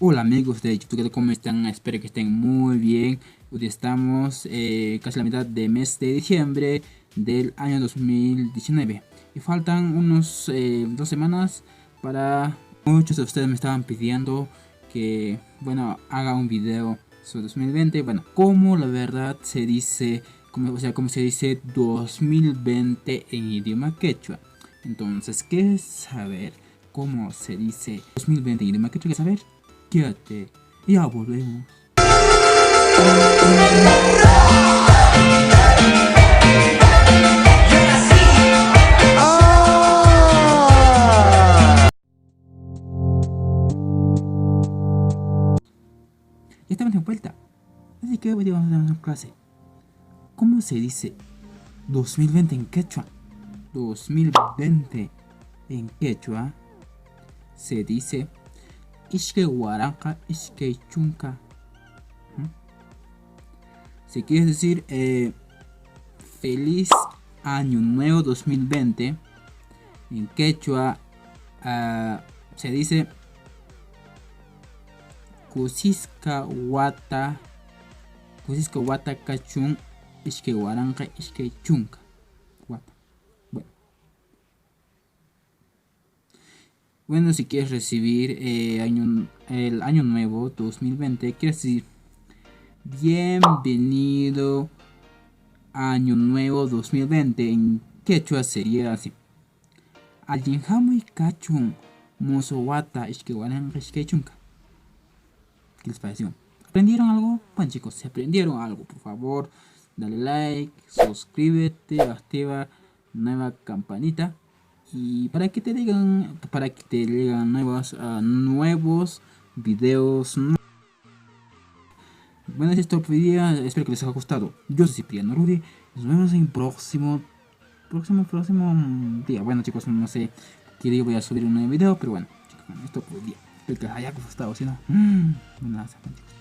Hola amigos de YouTube, ¿cómo están? Espero que estén muy bien. Hoy estamos casi la mitad del mes de diciembre del año 2019 y faltan unos 2 semanas para... Muchos de ustedes me estaban pidiendo que, bueno, haga un video sobre 2020. Bueno, como la verdad se dice, como se dice 2020 en idioma quechua. Entonces, ¿quieres saber cómo se dice 2020 en idioma quechua? ¿Quieres saber? Quédate, ya volvemos. Ya estamos de vuelta, así que hoy vamos a dar una clase. ¿Cómo se dice 2020 en quechua? 2020 en quechua se dice Ishke Huaranca, Ishke Chunca. Si quieres decir feliz año nuevo 2020 en quechua se dice Kusisca Wata Kachun Ishke Huaranca, Ishke Chunca. Bueno, si quieres recibir el año nuevo 2020, quieres decir bienvenido año nuevo 2020. En quechua sería así: Aljinhamu Kachun Musowata Ishkewaran Ishkechunka. ¿Qué les pareció? ¿Aprendieron algo? Bueno chicos, si aprendieron algo, por favor, dale like, suscríbete, activa nueva campanita. Y para que te lleguen nuevos videos. Bueno, esto por hoy día. Espero que les haya gustado. Yo soy Cipriano Rudy. Nos vemos en próximo día. Bueno chicos, no sé qué día voy a subir un nuevo video, pero bueno, chicos, esto por hoy día. Espero que les haya gustado. Si no, me lanzan, chicos.